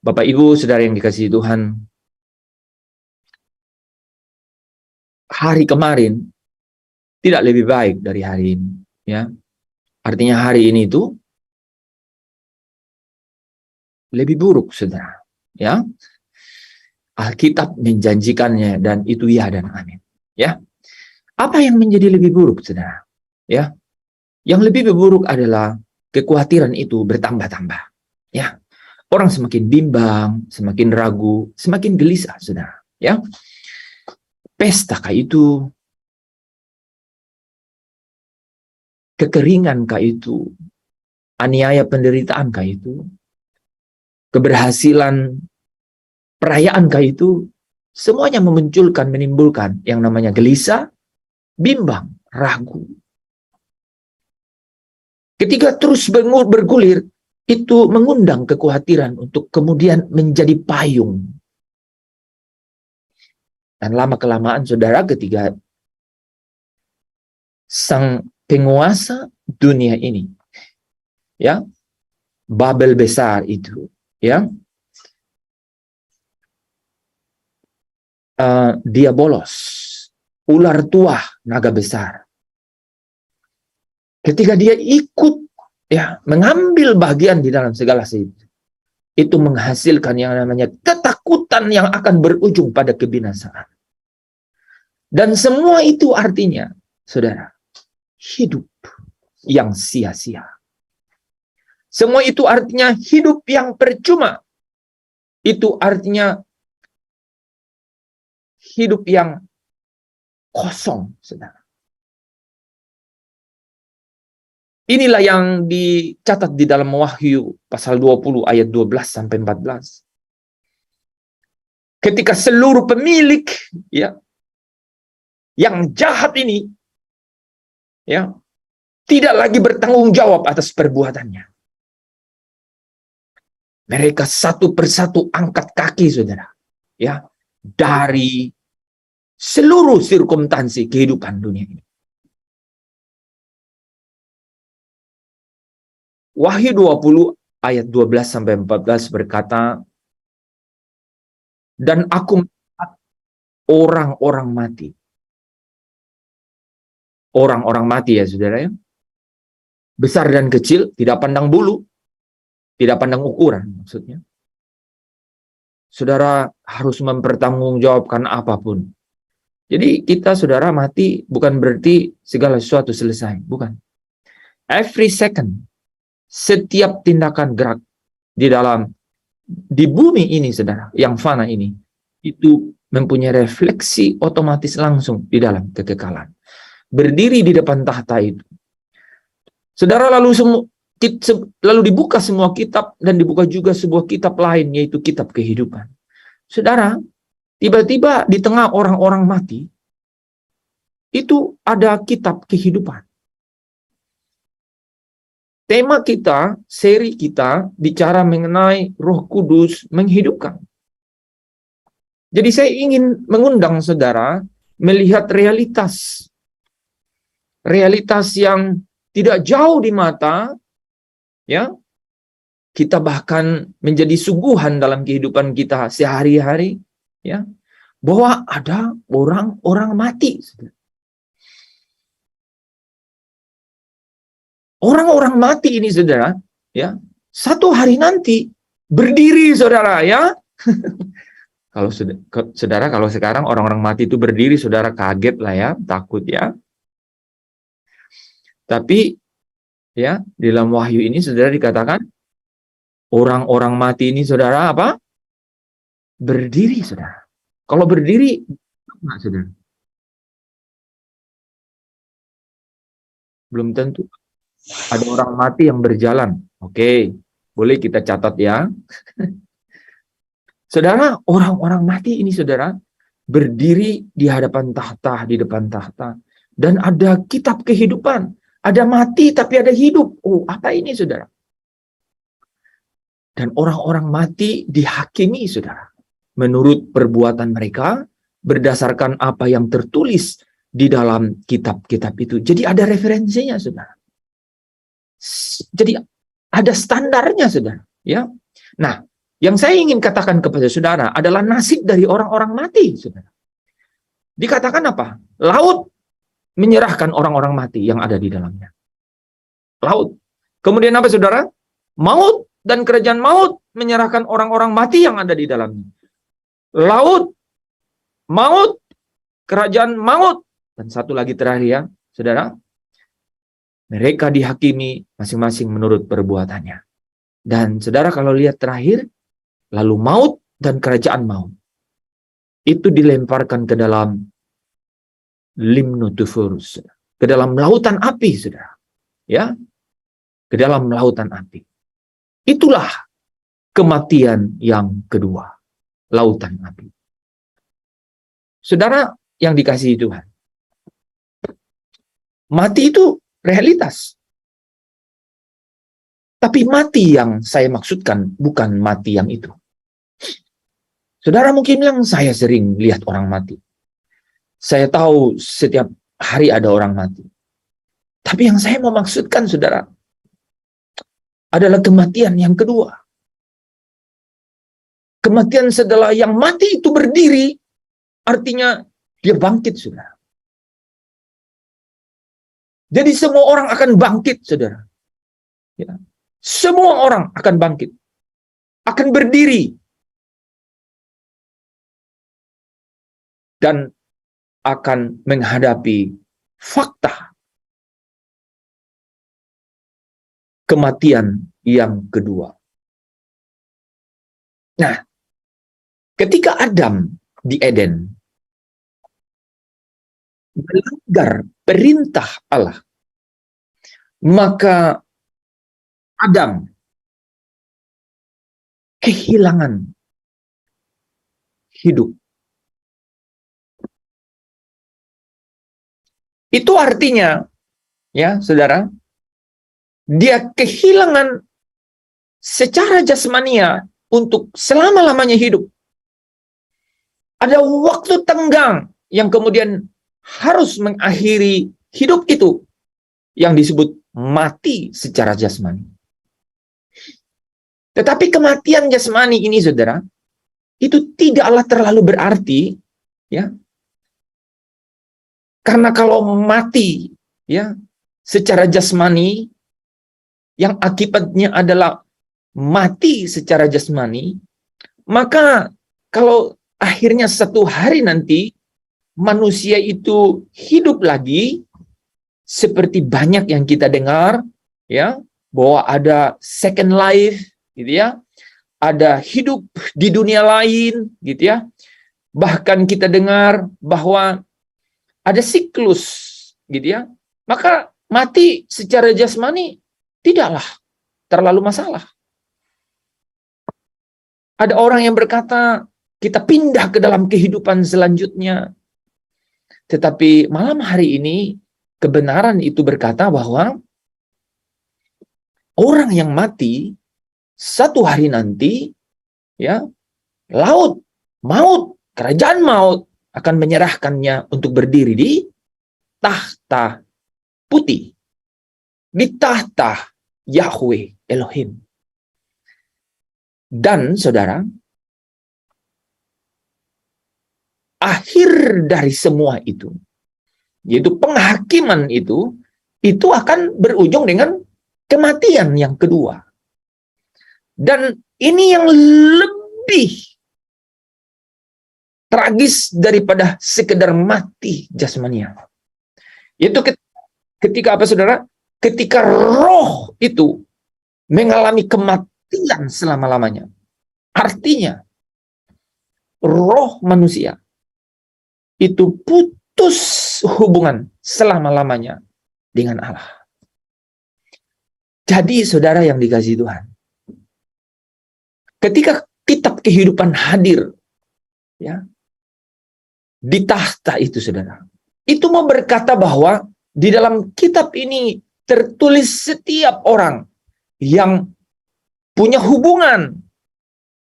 Bapak Ibu, saudara yang dikasihi Tuhan, hari kemarin tidak lebih baik dari hari ini, ya. Artinya hari ini itu lebih buruk, saudara. Ya, Alkitab menjanjikannya dan itu ya dan amin. Ya, apa yang menjadi lebih buruk, saudara? Ya, yang lebih buruk adalah kekhawatiran itu bertambah-tambah. Ya, orang semakin bimbang, semakin ragu, semakin gelisah, saudara. Ya, pestakah itu, kekeringankah itu, aniaya penderitaankah itu, keberhasilan perayaankah itu, semuanya menimbulkan yang namanya gelisah, bimbang, ragu. Ketika terus bergulir, itu mengundang kekhawatiran untuk kemudian menjadi payung. Dan lama-kelamaan, saudara, ketika sang penguasa dunia ini, ya, Babel besar itu, ya, dia bolos, ular tua, naga besar. Ketika dia ikut, ya, mengambil bagian di dalam segala sesuatu, itu menghasilkan yang namanya ketakutan yang akan berujung pada kebinasaan. Dan semua itu artinya, saudara, hidup yang sia-sia. Semua itu artinya hidup yang percuma. Itu artinya hidup yang kosong, saudara. Inilah yang dicatat di dalam Wahyu pasal 20 ayat 12 sampai 14. Ketika seluruh pemilik, ya, yang jahat ini, ya, tidak lagi bertanggung jawab atas perbuatannya. Mereka satu persatu angkat kaki, saudara, ya, dari seluruh sirkumstansi kehidupan dunia ini. Wahyu 20 ayat 12 sampai 14 berkata, dan aku melihat orang-orang mati. Orang-orang mati, ya saudara, ya. Besar dan kecil, tidak pandang bulu, tidak pandang ukuran, maksudnya. Saudara harus mempertanggungjawabkan apapun. Jadi kita, saudara, mati bukan berarti segala sesuatu selesai, bukan. Every second, setiap tindakan gerak di bumi ini, saudara, yang fana ini, itu mempunyai refleksi otomatis langsung di dalam kekekalan. Berdiri di depan tahta itu, saudara, lalu dibuka semua kitab dan dibuka juga sebuah kitab lain, yaitu kitab kehidupan. Saudara, tiba-tiba di tengah orang-orang mati, itu ada kitab kehidupan. Tema kita, seri kita, bicara mengenai Roh Kudus menghidupkan. Jadi saya ingin mengundang saudara melihat realitas yang tidak jauh di mata, ya. Kita bahkan menjadi suguhan dalam kehidupan kita sehari-hari, ya, bahwa ada orang-orang mati. Orang-orang mati ini, saudara, ya, satu hari nanti berdiri, saudara, ya. Saudara, kalau sekarang orang-orang mati itu berdiri, saudara kaget lah, ya, takut, ya. Tapi, ya, di dalam Wahyu ini, saudara, dikatakan orang-orang mati ini, saudara, apa? Berdiri, saudara. Kalau berdiri, enggak, saudara? Belum tentu. Ada orang mati yang berjalan. Oke, boleh kita catat, ya. Saudara, orang-orang mati ini, saudara, berdiri di hadapan tahta, di depan tahta. Dan ada kitab kehidupan. Ada mati tapi ada hidup. Oh, apa ini, saudara? Dan orang-orang mati dihakimi, saudara, menurut perbuatan mereka, berdasarkan apa yang tertulis di dalam kitab-kitab itu. Jadi ada referensinya, saudara. Jadi ada standarnya, saudara, ya. Nah, Yang saya ingin katakan kepada saudara adalah nasib dari orang-orang mati, saudara. Dikatakan apa? Laut menyerahkan orang-orang mati yang ada di dalamnya. Laut. Kemudian apa, saudara? Maut dan kerajaan maut menyerahkan orang-orang mati yang ada di dalamnya. Laut, maut, kerajaan maut. Dan satu lagi terakhir ya, saudara. Mereka dihakimi masing-masing menurut perbuatannya. Dan saudara kalau lihat terakhir, lalu maut dan kerajaan maut itu dilemparkan ke dalam limnotufurus, ke dalam lautan api, saudara. Ya, ke dalam lautan api. Itulah kematian yang kedua, lautan api. Saudara yang dikasihi Tuhan, mati itu realitas. Tapi mati yang saya maksudkan bukan mati yang itu. Saudara mungkin bilang, saya sering lihat orang mati. Saya tahu setiap hari ada orang mati. Tapi yang saya mau maksudkan, saudara, adalah kematian yang kedua. Kematian setelah yang mati itu berdiri, artinya dia bangkit, saudara. Jadi semua orang akan bangkit, saudara. Ya. Semua orang akan bangkit. Akan berdiri. Dan akan menghadapi fakta kematian yang kedua. Nah, ketika Adam di Eden melanggar perintah Allah, maka Adam kehilangan hidup. Itu artinya, ya saudara, dia kehilangan secara jasmania untuk selama-lamanya hidup. Ada waktu tenggang yang kemudian harus mengakhiri hidup itu, yang disebut mati secara jasmani. Tetapi kematian jasmani ini, saudara, itu tidaklah terlalu berarti, ya. Karena kalau mati, ya, secara jasmani, yang akibatnya adalah mati secara jasmani, maka kalau akhirnya satu hari nanti manusia itu hidup lagi, seperti banyak yang kita dengar, ya, bahwa ada second life, gitu ya, ada hidup di dunia lain, gitu ya. Bahkan kita dengar bahwa ada siklus, gitu ya. Maka mati secara jasmani tidaklah terlalu masalah. Ada orang yang berkata, kita pindah ke dalam kehidupan selanjutnya. Tetapi malam hari ini, kebenaran itu berkata bahwa orang yang mati, satu hari nanti, ya, laut, maut, kerajaan maut akan menyerahkannya untuk berdiri di tahta putih, di tahta Yahweh Elohim. Dan saudara, akhir dari semua itu, yaitu penghakiman itu akan berujung dengan kematian yang kedua. Dan ini yang lebih tragis daripada sekedar mati jasmania. Yaitu ketika apa, saudara? Ketika roh itu mengalami kematian selama-lamanya. Artinya, roh manusia itu putus hubungan selama-lamanya dengan Allah. Jadi, saudara yang dikasihi Tuhan, ketika kitab kehidupan hadir, ya, di tahta itu, saudara, itu mau berkata bahwa di dalam kitab ini tertulis setiap orang yang punya hubungan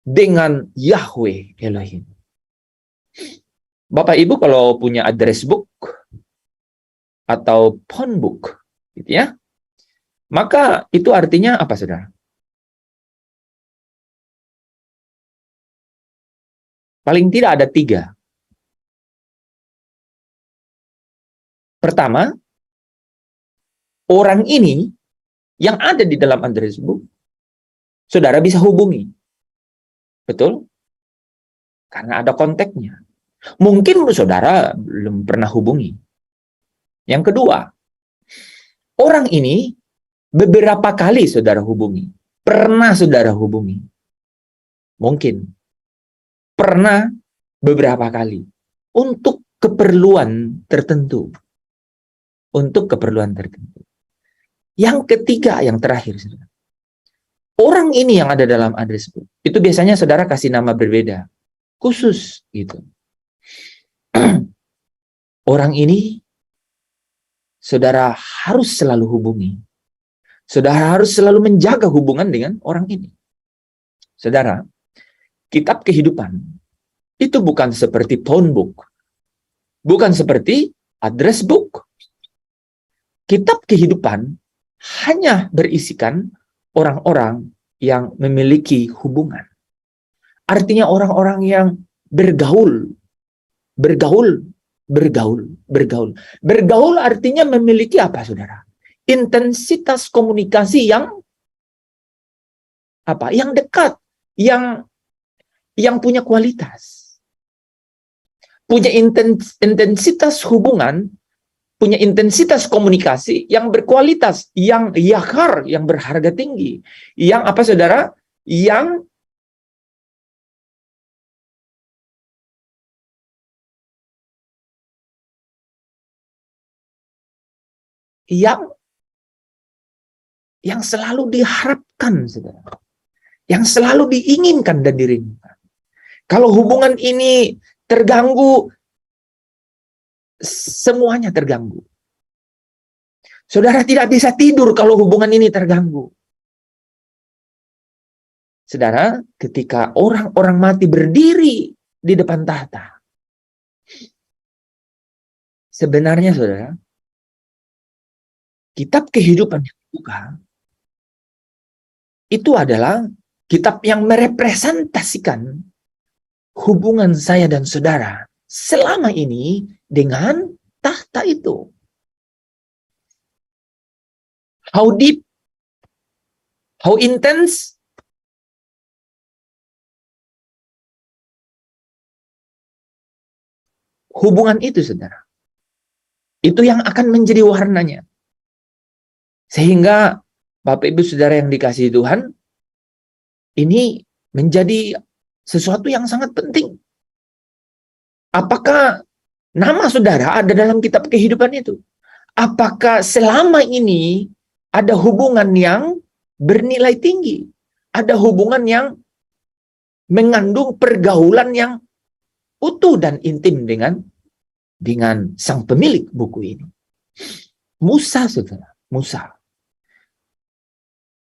dengan Yahweh Elohim. Bapak Ibu kalau punya address book atau phone book, gitu ya, maka itu artinya apa, saudara? Paling tidak ada 3. Pertama, orang ini yang ada di dalam address book, saudara bisa hubungi. Betul? Karena ada kontaknya. Mungkin saudara belum pernah hubungi. Yang kedua, orang ini beberapa kali saudara hubungi. Pernah saudara hubungi. Mungkin. Pernah beberapa kali. Untuk keperluan tertentu. Untuk keperluan tertentu. Yang ketiga, yang terakhir, saudara. Orang ini yang ada dalam address book, itu biasanya saudara kasih nama berbeda. Khusus, gitu. Orang ini saudara harus selalu hubungi. Saudara harus selalu menjaga hubungan dengan orang ini. Saudara, kitab kehidupan itu bukan seperti phone book. Bukan seperti address book. Kitab kehidupan hanya berisikan orang-orang yang memiliki hubungan. Artinya orang-orang yang bergaul. Bergaul artinya memiliki apa, saudara? Intensitas komunikasi yang apa? Yang dekat, yang punya kualitas. Punya intensitas hubungan, punya intensitas komunikasi yang berkualitas, yang yakar, yang berharga tinggi. Yang apa, saudara? Yang selalu diharapkan, saudara. Yang selalu diinginkan dan dirindukan. Kalau hubungan ini terganggu, semuanya terganggu. Saudara tidak bisa tidur kalau hubungan ini terganggu. Saudara, ketika orang-orang mati berdiri di depan tahta, sebenarnya, saudara, kitab kehidupan yang dibuka itu adalah kitab yang merepresentasikan hubungan saya dan saudara selama ini dengan tahta itu. How deep, how intense, hubungan itu, saudara. Itu yang akan menjadi warnanya. Sehingga Bapak Ibu Saudara yang dikasihi Tuhan, ini menjadi sesuatu yang sangat penting. Apakah nama saudara ada dalam kitab kehidupan itu? Apakah selama ini ada hubungan yang bernilai tinggi? Ada hubungan yang mengandung pergaulan yang utuh dan intim dengan sang pemilik buku ini. Musa, saudara. Musa.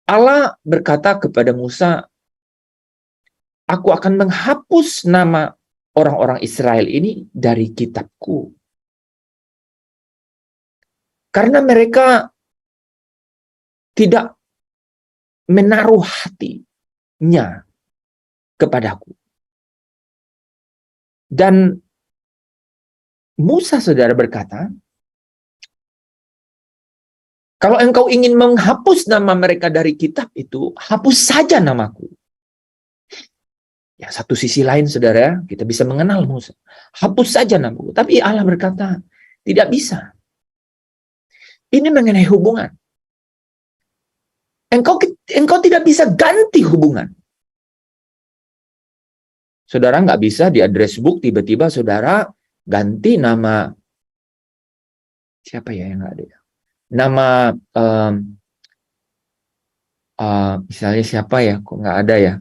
Allah berkata kepada Musa, aku akan menghapus nama orang-orang Israel ini dari kitabku. Karena mereka tidak menaruh hatinya kepadaku. Dan Musa, saudara, berkata, kalau engkau ingin menghapus nama mereka dari kitab itu, hapus saja namaku. Ya, satu sisi lain, saudara, kita bisa mengenal Musa. Hapus saja namaku. Tapi Allah berkata, tidak bisa. Ini mengenai hubungan. Engkau tidak bisa ganti hubungan. Saudara nggak bisa di address book tiba-tiba saudara ganti nama, siapa ya yang nggak ada ya? Nama misalnya siapa ya, kok nggak ada ya?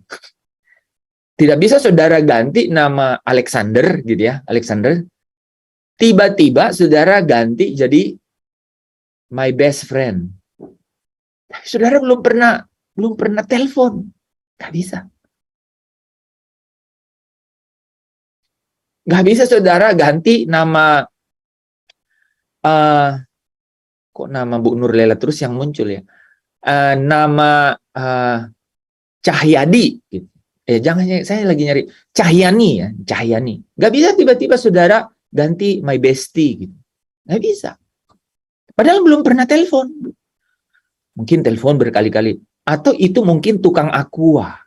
Tidak bisa saudara ganti nama Alexander gitu ya, Alexander. Tiba-tiba saudara ganti jadi my best friend. Saudara belum pernah telepon, nggak bisa. Nggak bisa saudara ganti nama kok nama Bu Nur Lela terus yang muncul ya, nama Cahyadi gitu. Jangan, saya lagi nyari Cahyani ya, Cahyani. Nggak bisa tiba-tiba saudara ganti my bestie gitu. Nggak bisa. Padahal belum pernah telepon. Mungkin telepon berkali-kali. Atau itu mungkin tukang aqua.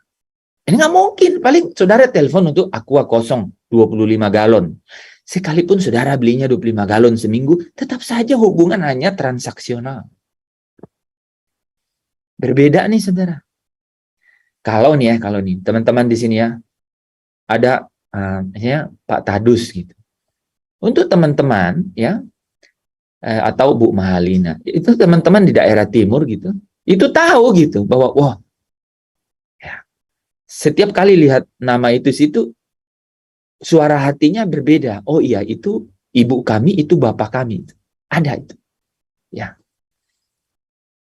Ini nggak mungkin. Paling saudara telepon untuk aqua kosong 25 galon. Sekalipun saudara belinya 25 galon seminggu, tetap saja hubungan hanya transaksional. Berbeda nih saudara. Kalau nih teman-teman di sini ya, ada Pak Tadus gitu. Untuk teman-teman ya, atau Bu Mahalina, itu teman-teman di daerah timur gitu, itu tahu gitu bahwa wah, ya, setiap kali lihat nama itu situ, suara hatinya berbeda. Oh iya, itu ibu kami, itu bapak kami. Ada itu. Ya.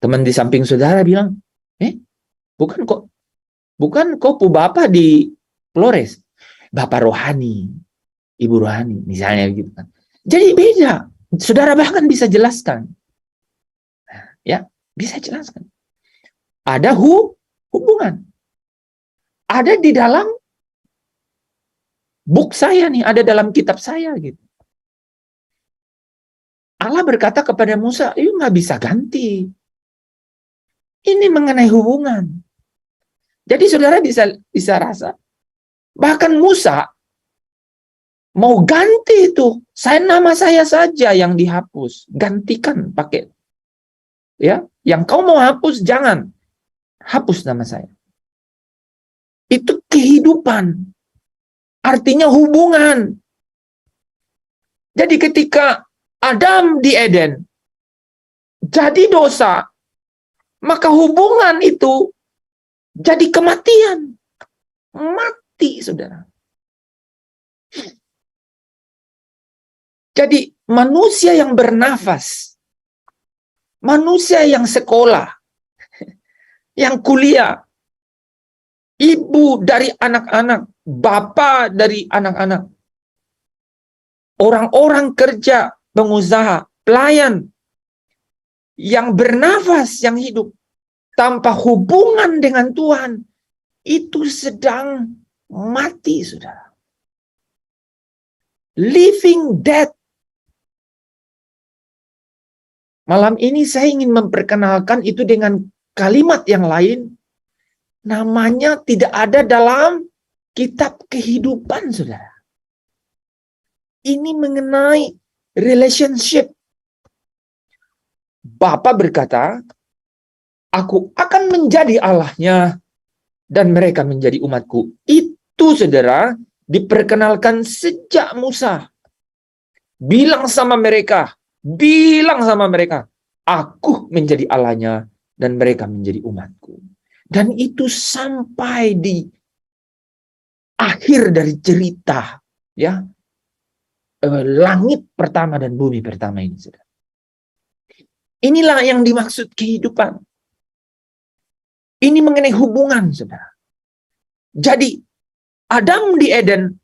Teman di samping saudara bilang, bukan kok pu bapak di Flores. Bapak rohani, ibu rohani, misalnya gitu kan. Jadi beda. Saudara bahkan bisa jelaskan. Ya, bisa jelaskan. Ada hubungan. Ada di dalam book saya nih, ada dalam kitab saya gitu. Allah berkata kepada Musa, nggak bisa ganti. Ini mengenai hubungan. Jadi saudara bisa rasa, bahkan Musa mau ganti itu, nama saya saja yang dihapus, gantikan pakai, ya, yang kau mau hapus jangan hapus nama saya. Itu kehidupan, artinya hubungan. Jadi ketika Adam di Eden jadi dosa, maka hubungan itu jadi kematian. Mati, saudara. Jadi manusia yang bernafas, manusia yang sekolah, yang kuliah, ibu dari anak-anak, bapak dari anak-anak, orang-orang kerja, pengusaha, pelayan, yang bernafas, yang hidup, tanpa hubungan dengan Tuhan, itu sedang mati, saudara. Living dead. Malam ini saya ingin memperkenalkan itu dengan kalimat yang lain. Namanya tidak ada dalam kitab kehidupan, saudara. Ini mengenai relationship. Bapa berkata, aku akan menjadi Allahnya dan mereka menjadi umatku. Itu, saudara, diperkenalkan sejak Musa. Bilang sama mereka, aku menjadi Allahnya dan mereka menjadi umatku. Dan itu sampai di akhir dari cerita, ya, langit pertama dan bumi pertama ini, saudara. Inilah yang dimaksud kehidupan. Ini mengenai hubungan, saudara. Jadi, Adam di Eden,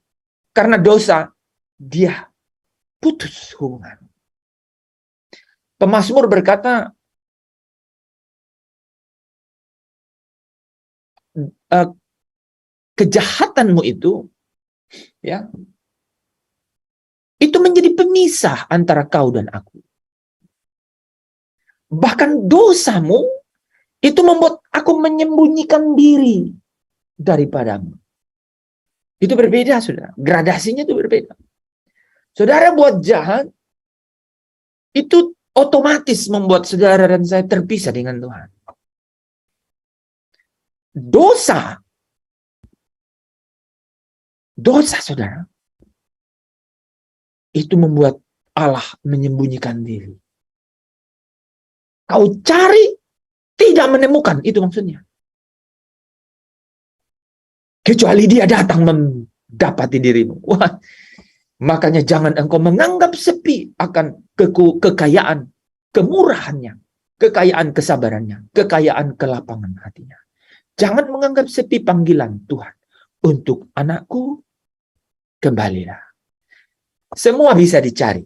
karena dosa, dia putus hubungan. Pemazmur berkata, kejahatanmu itu, ya, itu menjadi pemisah antara kau dan aku. Bahkan dosamu itu membuat aku menyembunyikan diri daripadamu. Itu berbeda, saudara. Gradasinya itu berbeda. Saudara buat jahat, itu otomatis membuat saudara dan saya terpisah dengan Tuhan. Dosa, saudara, itu membuat Allah menyembunyikan diri. Kau cari, tidak menemukan, itu maksudnya. Kecuali dia datang mendapati dirimu. Wah, makanya jangan engkau menganggap sepi akan kekayaan, kemurahannya, kekayaan kesabarannya, kekayaan kelapangan hatinya. Jangan menganggap sepi panggilan Tuhan. Untuk anakku, kembalilah. Semua bisa dicari.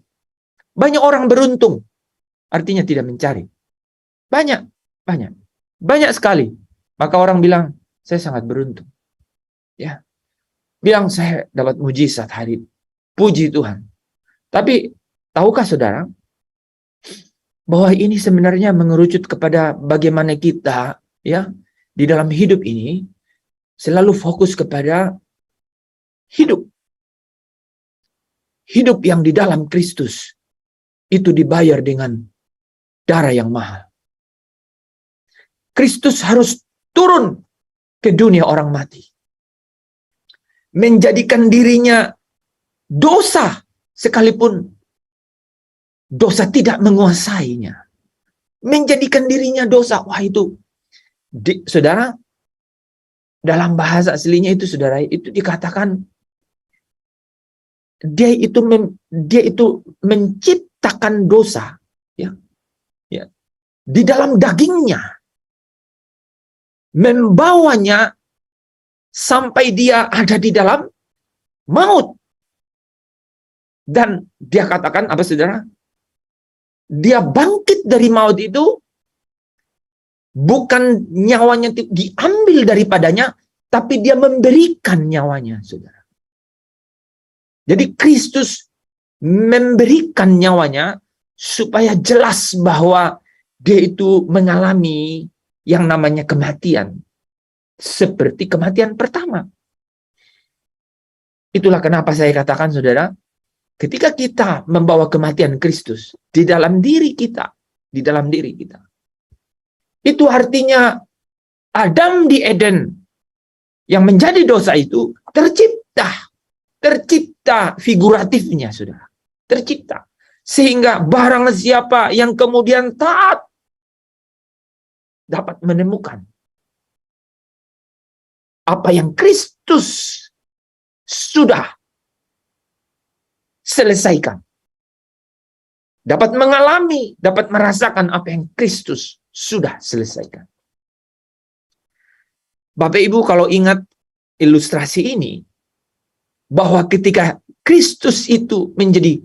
Banyak orang beruntung, artinya tidak mencari. Banyak sekali. Maka orang bilang, saya sangat beruntung. Ya, bilang saya dapat mujizat hari ini. Puji Tuhan. Tapi tahukah saudara bahwa ini sebenarnya mengerucut kepada bagaimana kita ya di dalam hidup ini selalu fokus kepada hidup. Hidup yang di dalam Kristus itu dibayar dengan darah yang mahal. Kristus harus turun ke dunia orang mati. Menjadikan dirinya dosa sekalipun dosa tidak menguasainya. Menjadikan dirinya dosa. Wah itu, saudara, dalam bahasa aslinya itu saudara, itu dikatakan dia itu menciptakan dosa ya di dalam dagingnya, membawanya sampai dia ada di dalam maut. Dan dia katakan apa saudara? Dia bangkit dari maut itu bukan nyawanya diambil daripadanya, tapi dia memberikan nyawanya, saudara. Jadi Kristus memberikan nyawanya supaya jelas bahwa dia itu mengalami yang namanya kematian. Seperti kematian pertama. Itulah kenapa saya katakan, saudara, ketika kita membawa kematian Kristus di dalam diri kita, itu artinya Adam di Eden yang menjadi dosa itu tercipta figuratifnya, saudara. Tercipta. Sehingga barang siapa yang kemudian taat dapat menemukan apa yang Kristus sudah selesaikan. Dapat mengalami, dapat merasakan apa yang Kristus sudah selesaikan. Bapak Ibu kalau ingat ilustrasi ini, bahwa ketika Kristus itu menjadi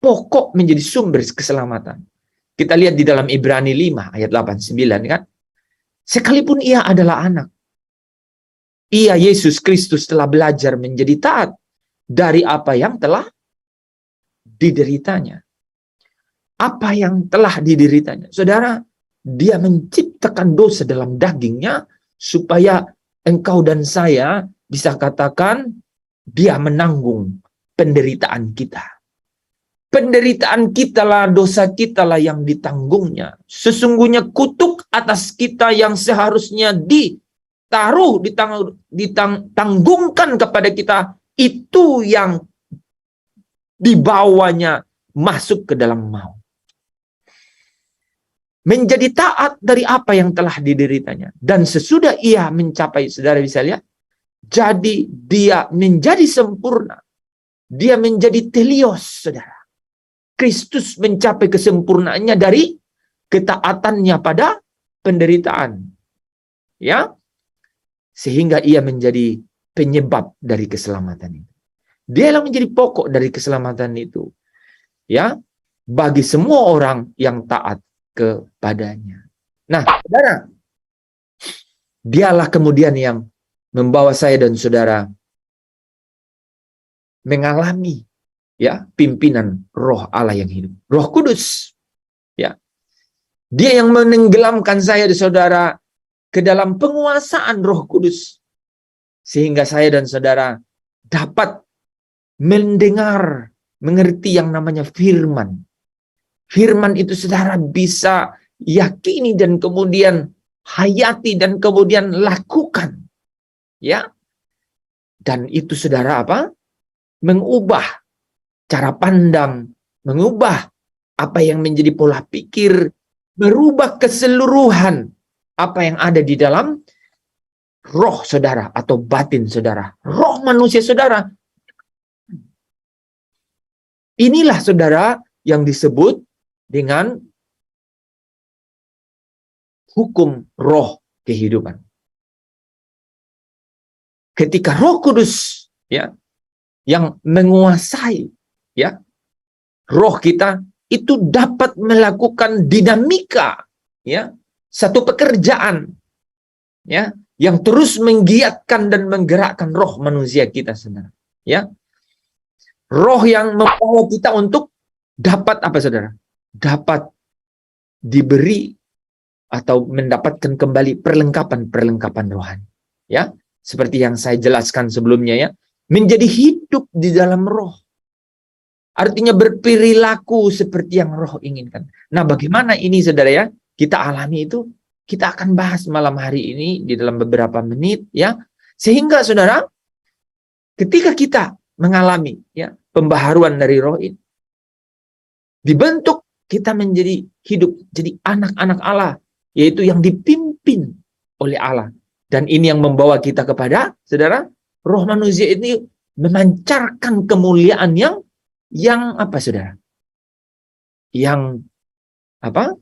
pokok, menjadi sumber keselamatan. Kita lihat di dalam Ibrani 5 ayat 8-9 kan. Sekalipun ia adalah anak, ia Yesus Kristus telah belajar menjadi taat dari apa yang telah dideritanya. Apa yang telah dideritanya? Saudara, dia menciptakan dosa dalam dagingnya supaya engkau dan saya bisa katakan dia menanggung penderitaan kita. Penderitaan kita lah, dosa kita lah yang ditanggungnya. Sesungguhnya kutuk atas kita yang seharusnya ditanggungkan kepada kita, itu yang dibawanya masuk ke dalam maut. Menjadi taat dari apa yang telah dideritanya. Dan sesudah ia mencapai, saudara bisa lihat, jadi dia menjadi sempurna. Dia menjadi telios, saudara. Kristus mencapai kesempurnaannya dari ketaatannya pada penderitaan. Ya. Sehingga ia menjadi penyebab dari keselamatan itu. Dialah menjadi pokok dari keselamatan itu. Ya. Bagi semua orang yang taat kepadanya. Nah, saudara, dialah kemudian yang membawa saya dan saudara mengalami ya pimpinan Roh Allah yang hidup, Roh Kudus. Ya. Dia yang menenggelamkan saya dan saudara ke dalam penguasaan Roh Kudus sehingga saya dan saudara dapat mendengar, mengerti yang namanya firman. Firman itu saudara bisa yakini dan kemudian hayati dan kemudian lakukan. Ya. Dan itu saudara apa? Mengubah cara pandang, mengubah apa yang menjadi pola pikir, merubah keseluruhan apa yang ada di dalam roh saudara atau batin saudara, roh manusia saudara. Inilah saudara yang disebut dengan hukum roh kehidupan. Ketika Roh Kudus ya yang menguasai ya roh kita, itu dapat melakukan dinamika ya satu pekerjaan ya yang terus menggiatkan dan menggerakkan roh manusia kita, saudara. Ya, roh yang membawa kita untuk dapat apa, saudara? Dapat diberi atau mendapatkan kembali perlengkapan rohani. Ya, seperti yang saya jelaskan sebelumnya ya, menjadi hidup di dalam roh. Artinya berperilaku seperti yang roh inginkan. Nah, bagaimana ini, saudara ya? Kita alami itu, kita akan bahas malam hari ini di dalam beberapa menit ya. Sehingga saudara, ketika kita mengalami ya pembaharuan dari roh ini, dibentuk kita menjadi hidup, jadi anak-anak Allah, yaitu yang dipimpin oleh Allah. Dan ini yang membawa kita kepada, saudara, roh manusia ini memancarkan kemuliaan yang apa, saudara? Yang apa?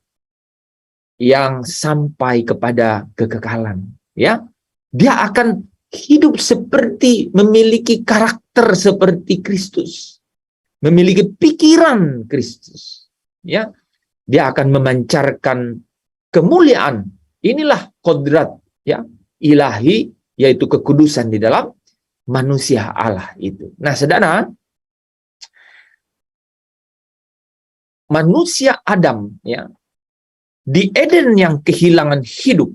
Yang sampai kepada kekekalan, ya. Dia akan hidup seperti memiliki karakter seperti Kristus, memiliki pikiran Kristus, ya. Dia akan memancarkan kemuliaan. Inilah kodrat ya ilahi, yaitu kekudusan di dalam manusia Allah itu. Nah, saudara, manusia Adam ya di Eden yang kehilangan hidup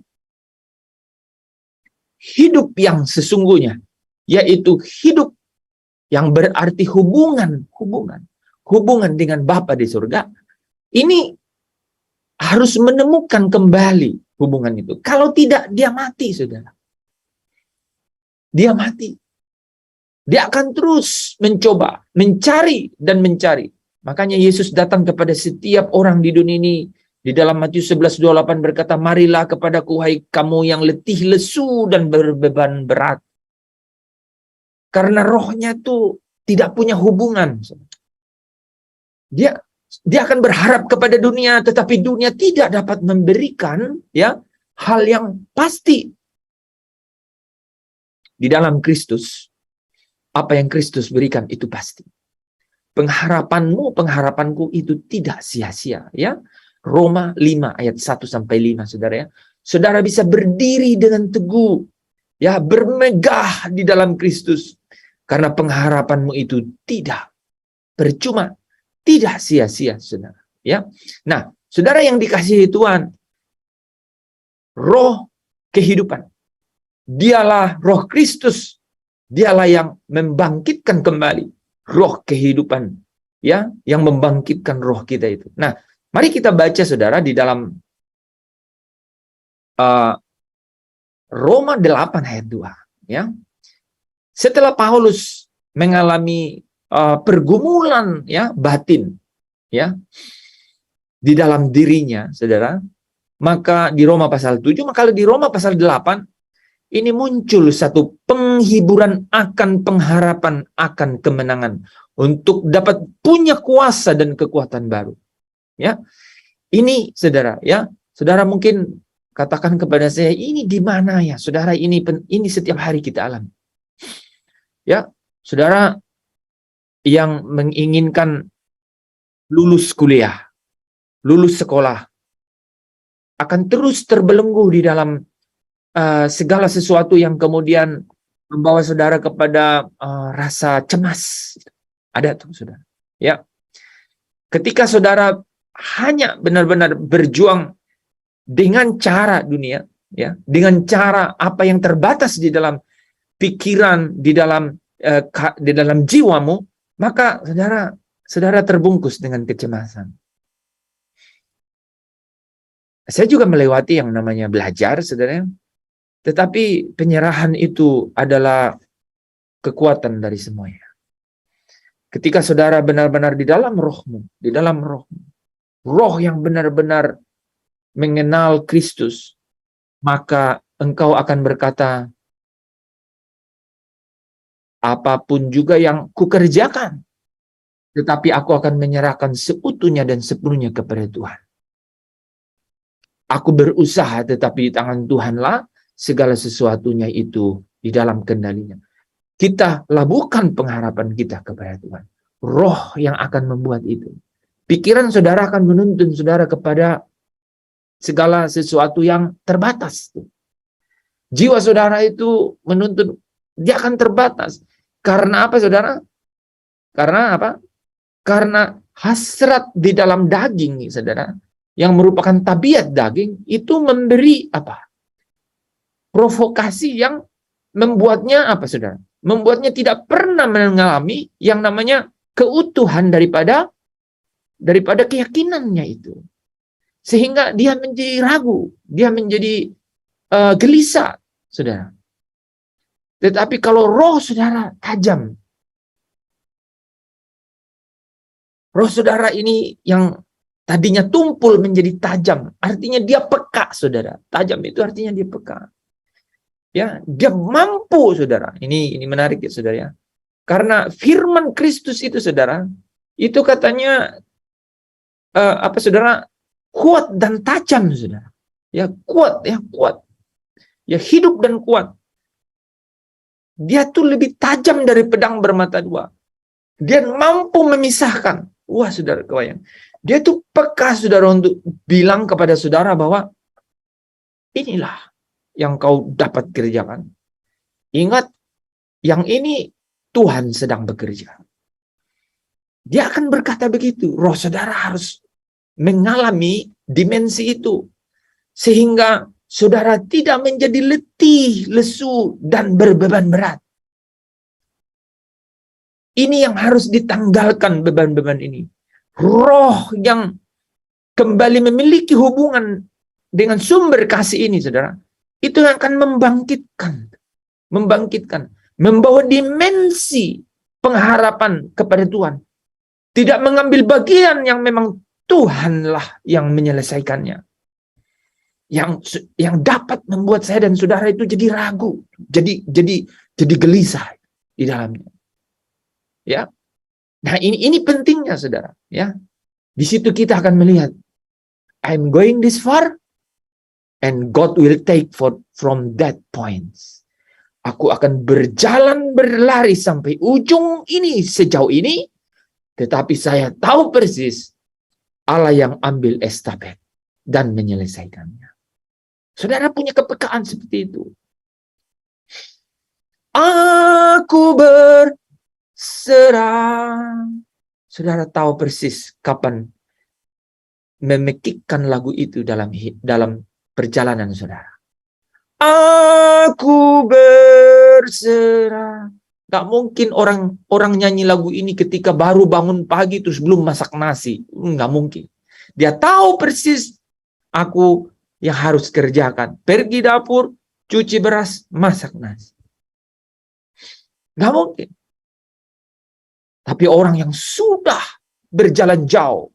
yang sesungguhnya, yaitu hidup yang berarti hubungan dengan Bapa di surga. Ini harus menemukan kembali hubungan itu. Kalau tidak, dia mati, saudara. Dia mati. Dia akan terus mencoba, mencari dan mencari. Makanya Yesus datang kepada setiap orang di dunia ini. Di dalam Matius 11:28 berkata, marilah kepadaku hai kamu yang letih, lesu, dan berbeban berat. Karena rohnya itu tidak punya hubungan. Dia akan berharap kepada dunia, tetapi dunia tidak dapat memberikan ya hal yang pasti. Di dalam Kristus, apa yang Kristus berikan itu pasti. Pengharapanmu, pengharapanku itu tidak sia-sia ya. Roma 5 ayat 1-5, saudara ya. Saudara bisa berdiri dengan teguh ya, bermegah di dalam Kristus karena pengharapanmu itu tidak percuma, tidak sia-sia, saudara ya. Nah, saudara yang dikasihi Tuhan, roh kehidupan, dialah roh Kristus, dialah yang membangkitkan kembali roh kehidupan ya, yang membangkitkan roh kita itu. Nah, mari kita baca, saudara, di dalam Roma 8 ayat 2 ya. Setelah Paulus mengalami pergumulan ya batin ya di dalam dirinya, saudara, maka di Roma pasal 7, maka di Roma pasal 8 ini muncul satu penghiburan akan pengharapan akan kemenangan untuk dapat punya kuasa dan kekuatan baru. Ya, ini saudara ya, saudara mungkin katakan kepada saya, ini di mana ya, saudara? Ini setiap hari kita alami. Ya, saudara yang menginginkan lulus kuliah, lulus sekolah, akan terus terbelenggu di dalam segala sesuatu yang kemudian membawa saudara kepada rasa cemas. Ada tuh, saudara. Ya, ketika saudara hanya benar-benar berjuang dengan cara dunia, ya, dengan cara apa yang terbatas di dalam pikiran, di dalam jiwamu, maka saudara terbungkus dengan kecemasan. Saya juga melewati yang namanya belajar, saudara. Tetapi penyerahan itu adalah kekuatan dari semuanya. Ketika saudara benar-benar di dalam rohmu, roh yang benar-benar mengenal Kristus, maka engkau akan berkata, apapun juga yang kukerjakan, tetapi aku akan menyerahkan seutuhnya dan sepenuhnya kepada Tuhan. Aku berusaha, tetapi di tangan Tuhanlah segala sesuatunya itu di dalam kendalinya. Kita labuhkan pengharapan kita kepada Tuhan. Roh yang akan membuat itu. Pikiran saudara akan menuntun saudara kepada segala sesuatu yang terbatas. Jiwa saudara itu menuntut, dia akan terbatas. Karena apa, saudara? Karena apa? Karena hasrat di dalam daging, saudara, yang merupakan tabiat daging, itu memberi apa? Provokasi yang membuatnya apa, saudara? Membuatnya tidak pernah mengalami yang namanya keutuhan daripada keyakinannya itu. Sehingga dia menjadi ragu, dia menjadi gelisah, saudara. Tetapi kalau roh saudara tajam, roh saudara ini yang tadinya tumpul menjadi tajam, artinya dia peka, saudara. Tajam itu artinya dia peka. Ya, dia mampu, saudara. Ini menarik ya, saudara ya. Karena firman Kristus itu, saudara, itu katanya apa, saudara? Kuat dan tajam, saudara. Ya, kuat, ya, kuat. Ya, hidup dan kuat. Dia tuh lebih tajam dari pedang bermata dua. Dia mampu memisahkan. Wah, saudara, kebayang. Dia tuh peka, saudara, untuk bilang kepada saudara bahwa inilah yang kau dapat kerjakan. Ingat, yang ini Tuhan sedang bekerja. Dia akan berkata begitu. Roh saudara harus mengalami dimensi itu. Sehingga saudara tidak menjadi letih, lesu, dan berbeban berat. Ini yang harus ditanggalkan, beban-beban ini. Roh yang kembali memiliki hubungan dengan sumber kasih ini, saudara, itu yang akan membangkitkan, membawa dimensi pengharapan kepada Tuhan. Tidak mengambil bagian yang memang Tuhanlah yang menyelesaikannya. Yang dapat membuat saya dan saudara itu jadi ragu, jadi gelisah di dalamnya. Ya. Nah, ini pentingnya, saudara, ya. Di situ kita akan melihat, I'm going this far and God will take from that point. Aku akan berlari sampai ujung ini, sejauh ini, tetapi saya tahu persis Allah yang ambil estafet dan menyelesaikannya. Saudara punya kepekaan seperti itu. Aku berserah. Saudara tahu persis kapan memekikkan lagu itu dalam perjalanan saudara. Aku berserah. Gak mungkin orang nyanyi lagu ini ketika baru bangun pagi terus belum masak nasi. Gak mungkin. Dia tahu persis aku yang harus kerjakan. Pergi dapur, cuci beras, masak nasi. Gak mungkin. Tapi orang yang sudah berjalan jauh,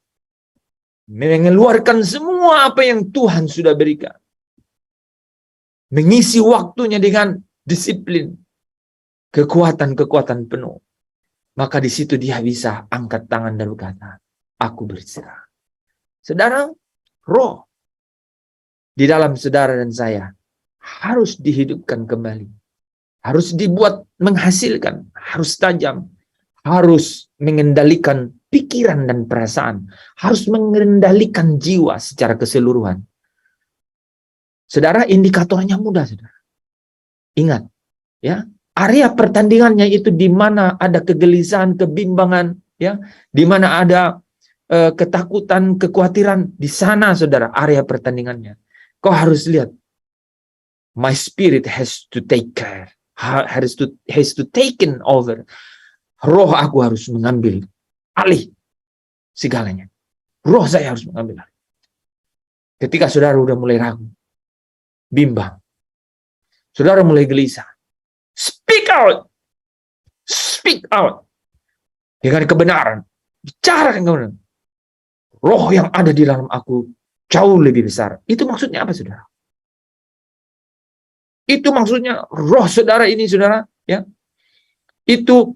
mengeluarkan semua apa yang Tuhan sudah berikan, mengisi waktunya dengan disiplin, kekuatan penuh, maka di situ dia bisa angkat tangan dan berkata, aku berserah. Saudara, roh di dalam saudara dan saya harus dihidupkan kembali. Harus dibuat menghasilkan, harus tajam, harus mengendalikan pikiran dan perasaan, harus mengendalikan jiwa secara keseluruhan. Saudara, indikatornya mudah, saudara. Ingat, ya, area pertandingannya itu di mana ada kegelisahan, kebimbangan, ya, di mana ada ketakutan, kekhawatiran, di sana, saudara, area pertandingannya. Kau harus lihat, my spirit has to take care, has to taken over. Roh aku harus mengambil alih segalanya. Roh saya harus mengambil alih. Ketika saudara udah mulai ragu, bimbang, saudara mulai gelisah, speak out dengan kebenaran, bicara dengan kebenaran. Roh yang ada di dalam aku jauh lebih besar. Itu maksudnya apa, saudara? Itu maksudnya roh saudara ini, saudara, ya, itu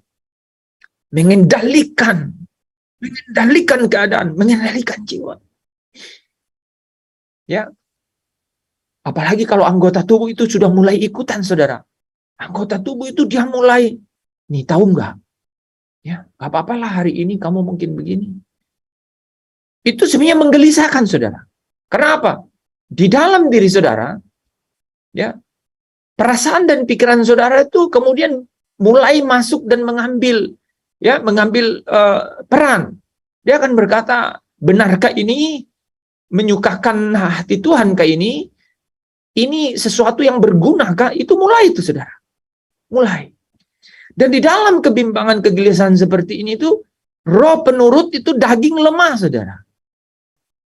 mengendalikan keadaan, mengendalikan jiwa. Ya. Apalagi kalau anggota tubuh itu sudah mulai ikutan, saudara. Anggota tubuh itu dia mulai, nih tahu nggak? Ya, nggak apa-apalah hari ini kamu mungkin begini. Itu sebenarnya menggelisahkan, saudara. Kenapa? Di dalam diri saudara, ya, perasaan dan pikiran saudara itu kemudian mulai masuk dan mengambil peran. Dia akan berkata, benarkah ini menyukakan hati Tuhan kah ini? Ini sesuatu yang berguna kah? Itu mulai itu saudara. Mulai. Dan di dalam kebimbangan kegelisahan seperti ini tuh, roh penurut itu daging lemah saudara.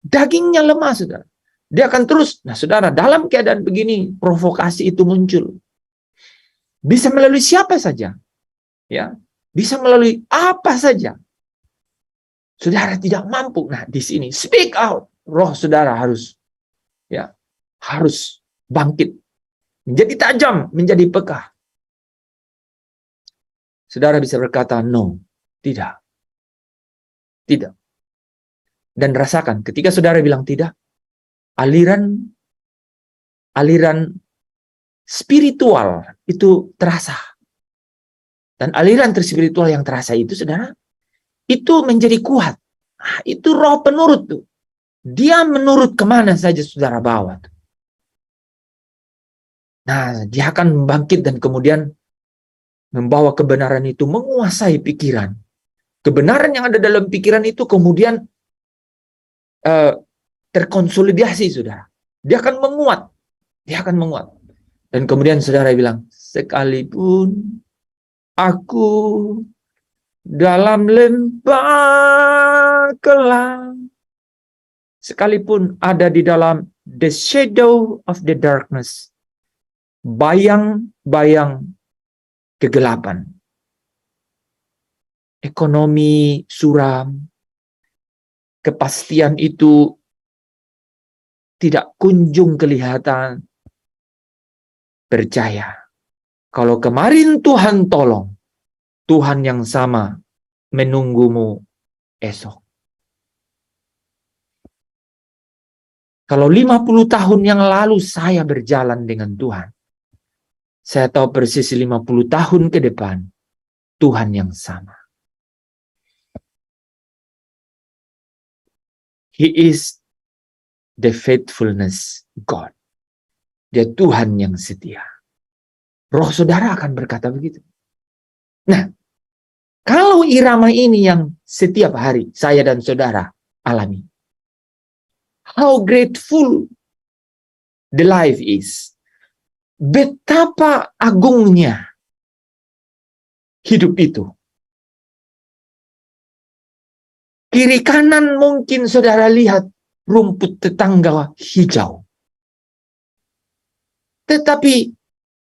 Dagingnya lemah saudara. Dia akan terus, nah saudara, dalam keadaan begini, provokasi itu muncul. Bisa melalui siapa saja. Ya, bisa melalui apa saja. Saudara tidak mampu. Nah, di sini speak out. Roh saudara harus bangkit. Menjadi tajam, menjadi peka. Saudara bisa berkata no, tidak. Tidak. Dan rasakan ketika saudara bilang tidak, aliran spiritual itu terasa. Dan aliran spiritual yang terasa itu, saudara, itu menjadi kuat. Nah, itu roh penurut tuh. Dia menurut kemana saja saudara bawa. Nah, dia akan bangkit dan kemudian membawa kebenaran itu menguasai pikiran. Kebenaran yang ada dalam pikiran itu kemudian terkonsolidasi, saudara. Dia akan menguat. Dia akan menguat. Dan kemudian saudara bilang, sekalipun aku dalam lembah kelam, sekalipun ada di dalam the shadow of the darkness, bayang-bayang kegelapan, ekonomi suram, kepastian itu tidak kunjung kelihatan, percaya. Kalau kemarin Tuhan tolong, Tuhan yang sama menunggumu esok. Kalau 50 tahun yang lalu saya berjalan dengan Tuhan, saya tahu persis 50 tahun ke depan, Tuhan yang sama. He is the faithfulness God. Dia Tuhan yang setia. Roh saudara akan berkata begitu. Nah, kalau irama ini yang setiap hari saya dan saudara alami, how grateful the life is. Betapa agungnya hidup itu. Kiri kanan mungkin saudara lihat rumput tetangga hijau. Tetapi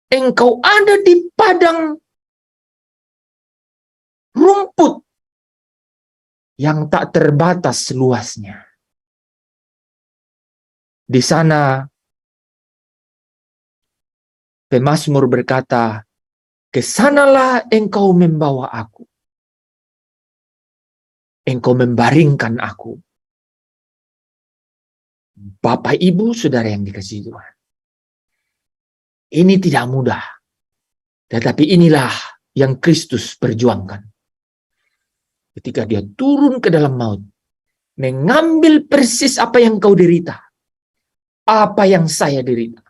engkau ada di padang rumput yang tak terbatas luasnya. Di sana pemazmur berkata, kesanalah engkau membawa aku. Engkau membaringkan aku. Bapak, Ibu, Saudara yang dikasihi Tuhan. Ini tidak mudah. Tetapi inilah yang Kristus perjuangkan. Ketika dia turun ke dalam maut. Mengambil persis apa yang kau derita. Apa yang saya derita.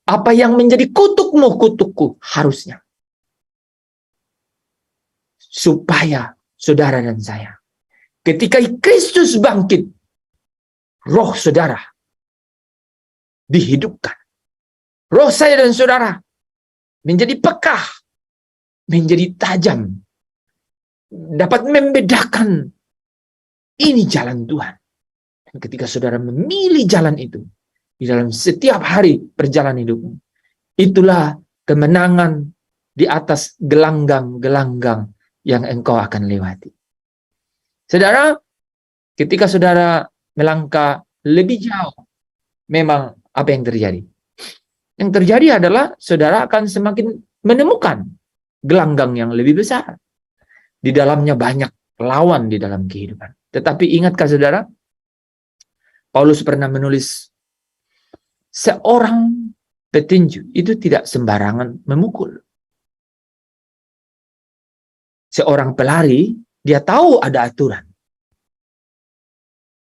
Apa yang menjadi kutukmu, kutukku harusnya. Supaya saudara dan saya. Ketika Kristus bangkit. Roh saudara dihidupkan. Roh saya dan saudara menjadi peka, menjadi tajam, dapat membedakan ini jalan Tuhan. Dan ketika saudara memilih jalan itu di dalam setiap hari perjalanan hidupmu, itulah kemenangan di atas gelanggang-gelanggang yang engkau akan lewati. Saudara, ketika saudara melangkah lebih jauh, memang apa yang terjadi? Yang terjadi adalah saudara akan semakin menemukan gelanggang yang lebih besar. Di dalamnya banyak lawan di dalam kehidupan. Tetapi ingatkah saudara? Paulus pernah menulis, seorang petinju itu tidak sembarangan memukul. Seorang pelari, dia tahu ada aturan.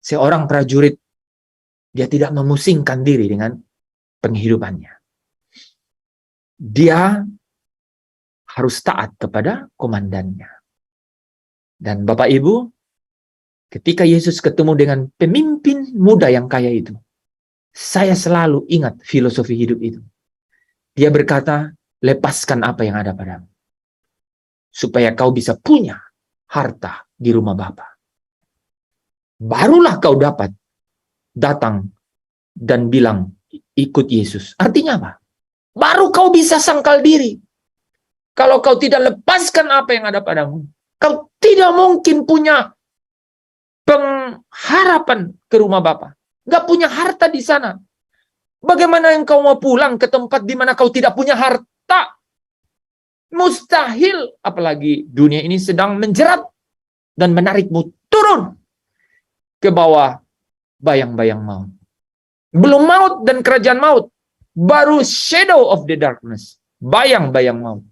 Seorang prajurit, dia tidak memusingkan diri dengan penghidupannya. dia harus taat kepada komandannya. Dan Bapak Ibu, ketika Yesus ketemu dengan pemimpin muda yang kaya itu, saya selalu ingat filosofi hidup itu. Dia berkata, lepaskan apa yang ada padamu, supaya kau bisa punya harta di rumah Bapa. Barulah kau dapat datang dan bilang, ikut Yesus. Artinya apa? Baru kau bisa sangkal diri. Kalau kau tidak lepaskan apa yang ada padamu, kau tidak mungkin punya pengharapan ke rumah Bapa. Gak punya harta di sana. Bagaimana engkau mau pulang ke tempat di mana kau tidak punya harta? Mustahil. Apalagi dunia ini sedang menjerat dan menarikmu turun ke bawah bayang-bayang maut. Belum maut dan kerajaan maut. Baru shadow of the darkness. Bayang-bayang maut.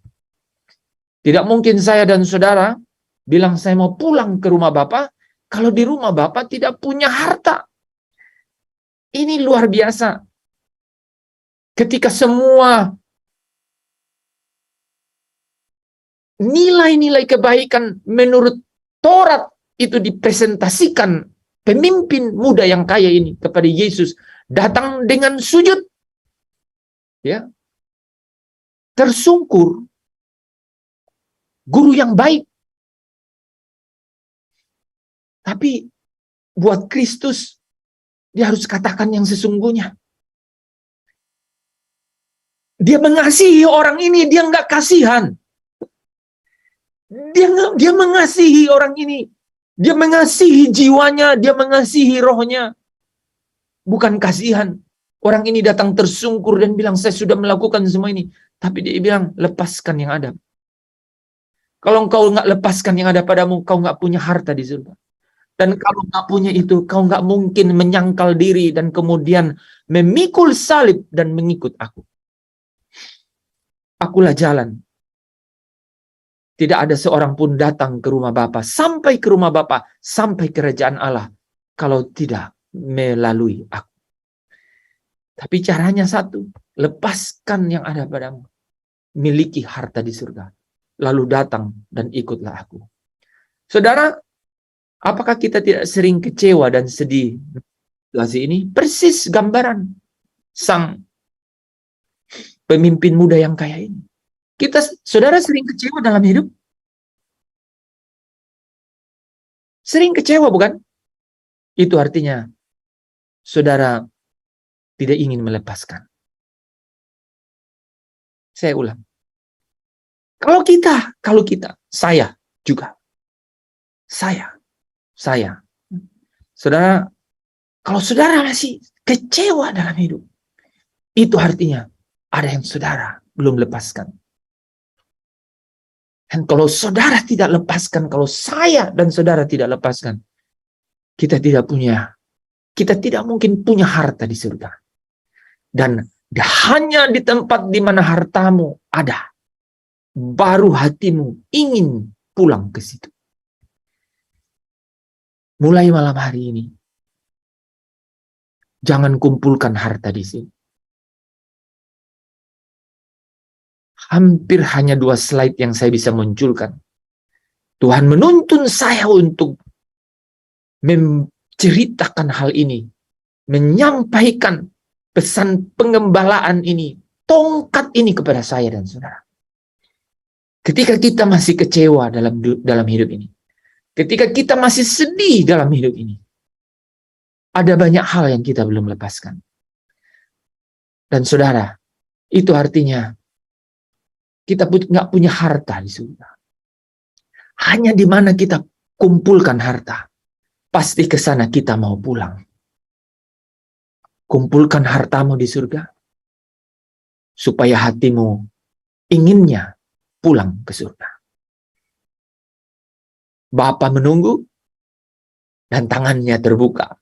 Tidak mungkin saya dan saudara bilang saya mau pulang ke rumah Bapa kalau di rumah Bapa tidak punya harta. Ini luar biasa. Ketika semua nilai-nilai kebaikan menurut Taurat itu dipresentasikan pemimpin muda yang kaya ini kepada Yesus, datang dengan sujud, ya, tersungkur, guru yang baik. Tapi buat Kristus, dia harus katakan yang sesungguhnya. Dia mengasihi orang ini, dia nggak kasihan. Dia mengasihi orang ini. Dia mengasihi jiwanya, dia mengasihi rohnya. Bukan kasihan. Orang ini datang tersungkur dan bilang, saya sudah melakukan semua ini. Tapi dia bilang, lepaskan yang ada. Kalau engkau nggak lepaskan yang ada padamu, kau nggak punya harta di surga. Dan kalau nggak punya itu, kau nggak mungkin menyangkal diri dan kemudian memikul salib dan mengikut aku. Akulah jalan. Tidak ada seorang pun datang ke rumah Bapa, sampai ke rumah Bapa, sampai kerajaan Allah, kalau tidak melalui aku. Tapi caranya satu, lepaskan yang ada padamu. Miliki harta di surga. Lalu datang dan ikutlah aku. Saudara, apakah kita tidak sering kecewa dan sedih? Situasi ini persis gambaran sang pemimpin muda yang kaya ini. Saudara sering kecewa dalam hidup? Sering kecewa, bukan? Itu artinya saudara tidak ingin melepaskan. Saya ulang. Kalau kita, saya juga. Saya. Saudara, kalau saudara masih kecewa dalam hidup, itu artinya ada yang saudara belum lepaskan. Dan kalau saudara tidak lepaskan, kalau saya dan saudara tidak lepaskan, kita tidak mungkin punya harta di surga. Dan hanya di tempat di mana hartamu ada, baru hatimu ingin pulang ke situ. Mulai malam hari ini, jangan kumpulkan harta di sini. Hampir hanya 2 slide yang saya bisa munculkan. Tuhan menuntun saya untuk menceritakan hal ini, menyampaikan pesan pengembalaan ini, tongkat ini kepada saya dan saudara. Ketika kita masih kecewa dalam hidup ini, ketika kita masih sedih dalam hidup ini, ada banyak hal yang kita belum lepaskan. Dan saudara, itu artinya kita nggak punya harta di surga. Hanya di mana kita kumpulkan harta, pasti ke sana kita mau pulang. Kumpulkan hartamu di surga, supaya hatimu inginnya pulang ke surga. Bapa menunggu, dan tangannya terbuka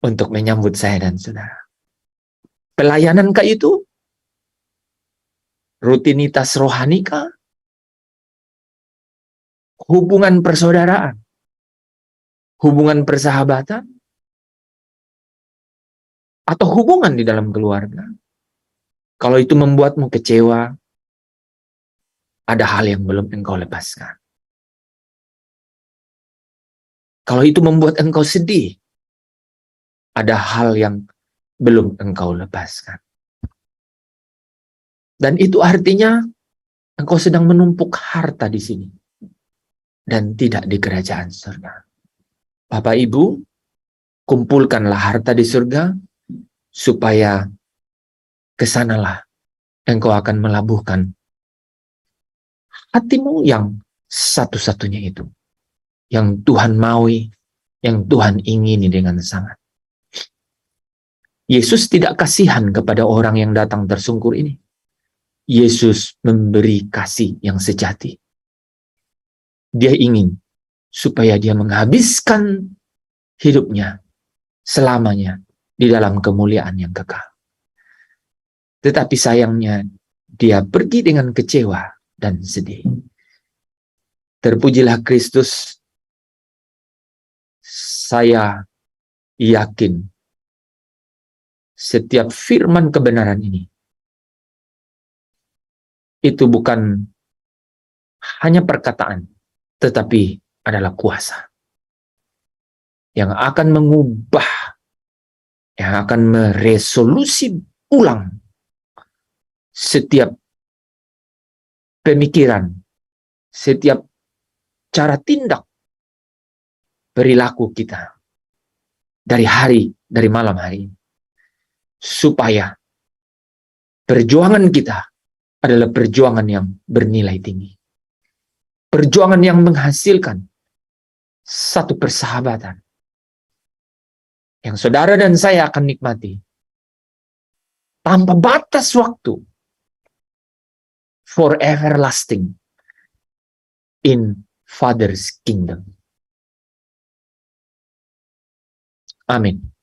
untuk menyambut saya dan saudara. Pelayanankah itu? Rutinitas rohanikah? Hubungan persaudaraan? Hubungan persahabatan? Atau hubungan di dalam keluarga? Kalau itu membuatmu kecewa, ada hal yang belum engkau lepaskan. Kalau itu membuat engkau sedih, ada hal yang belum engkau lepaskan. Dan itu artinya engkau sedang menumpuk harta di sini dan tidak di kerajaan surga. Bapak Ibu, kumpulkanlah harta di surga supaya kesanalah engkau akan melabuhkan hatimu yang satu-satunya itu, yang Tuhan maui, yang Tuhan ingini dengan sangat. Yesus tidak kasihan kepada orang yang datang tersungkur ini. Yesus memberi kasih yang sejati. Dia ingin supaya dia menghabiskan hidupnya selamanya di dalam kemuliaan yang kekal. Tetapi sayangnya dia pergi dengan kecewa dan sedih. Terpujilah Kristus. Saya yakin setiap firman kebenaran ini itu bukan hanya perkataan, tetapi adalah kuasa yang akan mengubah, yang akan meresolusi ulang setiap pemikiran, setiap cara tindak, perilaku kita dari malam hari ini. Supaya perjuangan kita adalah perjuangan yang bernilai tinggi. Perjuangan yang menghasilkan satu persahabatan yang saudara dan saya akan nikmati tanpa batas waktu, for everlasting in Father's kingdom. Amin.